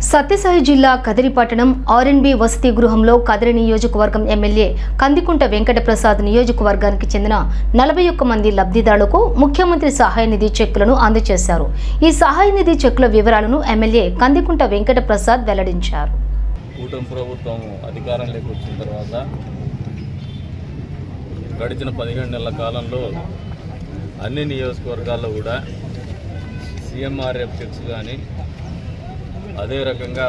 సత్యసాయి జిల్లా కదిరి పట్టణం ఆర్ఎన్బి వసతి గృహంలో కదిరి నియోజకవర్గం ఎమ్మెల్యే కందికుంట వెంకటప్రసాద్ నియోజకవర్గానికి చెందిన 41 మంది లబ్ధిదారులకు ముఖ్యమంత్రి సహాయ నిధి చెక్కులను అందజేశారు. ఈ సహాయ నిధి చెక్కుల వివరాలను ఎమ్మెల్యే కందికుంట వెంకటప్రసాద్ వెల్లడించారు. కూటమి ప్రభుత్వం అధికారంలోకి వచ్చిన తర్వాత గడిచిన 17 నెలల కాలంలో అన్ని నియోజకవర్గాల్లో కూడా సీఎంఆర్ఎఫ్ చెక్స్ కానీ అదే రకంగా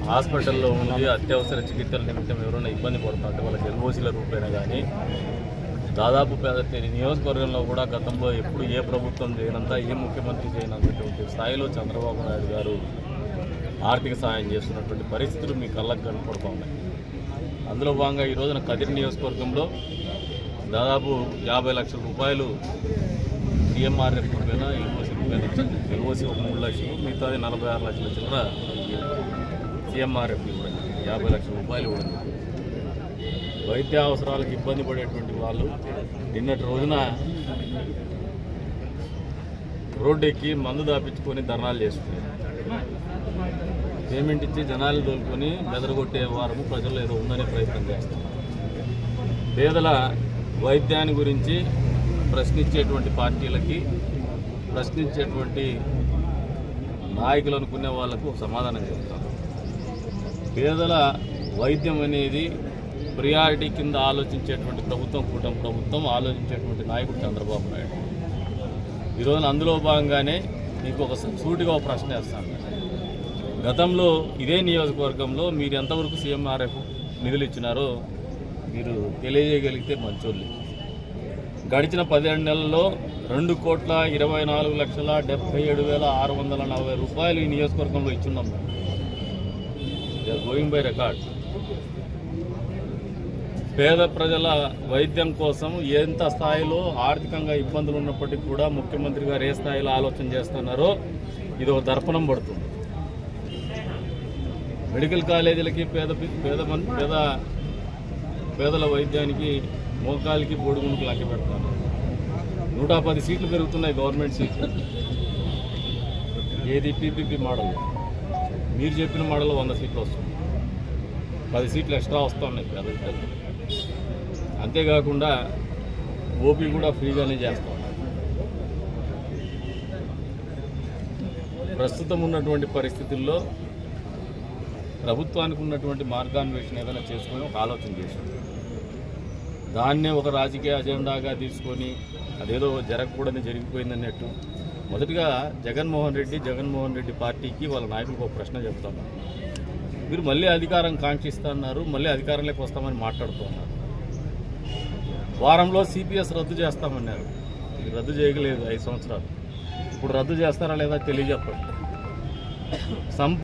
హాస్పిటల్లో ఉండి అత్యవసర చికిత్సల నిమిత్తం ఎవరైనా ఇబ్బంది పడుతుంటే వాళ్ళకి ఎల్ఓసీల రూపేణ కానీ దాదాపు నియోజకవర్గంలో కూడా గతంలో ఎప్పుడు ఏ ప్రభుత్వం చేయనంతా ఏ ముఖ్యమంత్రి చేయనంతటువంటి స్థాయిలో చంద్రబాబు నాయుడు గారు ఆర్థిక సహాయం చేస్తున్నటువంటి పరిస్థితులు మీ కళ్ళకు కనపడుతూ ఉన్నాయి. అందులో భాగంగా ఈ రోజున కదిరి నియోజకవర్గంలో దాదాపు 50 లక్షల రూపాయలు సీఎంఆర్ఎఫ్ రూపేనా ఎల్ఓసీ ఒక 3 లక్షలు, మిగతాది 46 లక్షల చిల్లర సీఎంఆర్ఎఫ్ కూడా 50 లక్షల రూపాయలు కూడా. వైద్య అవసరాలకు ఇబ్బంది పడేటువంటి వాళ్ళు నిన్నటి రోజున రోడ్డు ఎక్కి మందు దాపించుకొని ధర్నాలు చేస్తున్నారు. పేమెంట్ ఇచ్చి జనాలు తోలుకొని బెదరగొట్టే వారము ప్రజలు ఏదో ఉందనే ప్రయత్నం చేస్తున్నారు. పేదల వైద్యాన్ని గురించి ప్రశ్నించేటువంటి పార్టీలకి, ప్రశ్నించేటువంటి నాయకులు అనుకునే వాళ్లకు సమాధానం చెప్తాను. పేదల వైద్యం అనేది ప్రియారిటీ కింద ఆలోచించేటువంటి ప్రభుత్వం కూటమి ప్రభుత్వం, ఆలోచించేటువంటి నాయకుడు చంద్రబాబు నాయుడు. ఈరోజు అందులో భాగంగానే మీకు ఒక సూటిగా ప్రశ్న వేస్తాను. గతంలో ఇదే నియోజకవర్గంలో మీరు ఎంతవరకు సీఎంఆర్ఎఫ్ నిధులు ఇచ్చినారో మీరు తెలియజేయగలిగితే మంచోళ్ళు. గడిచిన 17 నెలల్లో 2,24,77,640 రూపాయలు ఈ నియోజకవర్గంలో ఇచ్చున్నాం. Going by record. పేద ప్రజల వైద్యం కోసం ఎంత స్థాయిలో ఆర్థికంగా ఇబ్బందులు ఉన్నప్పటికీ కూడా ముఖ్యమంత్రి గారు ఏ స్థాయిలో ఆలోచన చేస్తున్నారో ఇది ఒక దర్పణం పడుతుంది. మెడికల్ కాలేజీలకి పేదల వైద్యానికి మోకాలికి బోడుగుండుకు లెక్క పెడతాను. 110 సీట్లు పెరుగుతున్నాయి గవర్నమెంట్ సీట్లు. ఏది పీపీపీ మోడల్, మీరు చెప్పిన మోడల్ 100 సీట్లు వస్తుంది, 10 సీట్లు ఎక్స్ట్రా వస్తూ ఉన్నాయి పేదలకు. అంతేకాకుండా ఓపీ కూడా ఫ్రీగానే చేస్తాం. ప్రస్తుతం ఉన్నటువంటి పరిస్థితుల్లో ప్రభుత్వానికి ఉన్నటువంటి మార్గాన్వేషణ ఏదైనా చేసుకొని ఒక ఆలోచన చేశాం. దాన్నే ఒక రాజకీయ అజెండాగా తీసుకొని అదేదో జరగకూడని జరిగిపోయిందన్నట్టు. మొదటిగా జగన్మోహన్ రెడ్డి పార్టీకి వాళ్ళ నాయకులకు ఒక ప్రశ్న చెప్తాను. మీరు మళ్ళీ అధికారం కాంక్షిస్తున్నారు, మళ్ళీ అధికారంలోకి వస్తామని మాట్లాడుతున్నారు. వారంలో సిపిఎస్ రద్దు చేస్తామన్నారు. మీరు రద్దు చేయగలేదు 5 సంవత్సరాలు. ఇప్పుడు రద్దు చేస్తారా లేదా తెలియజెప్పండి.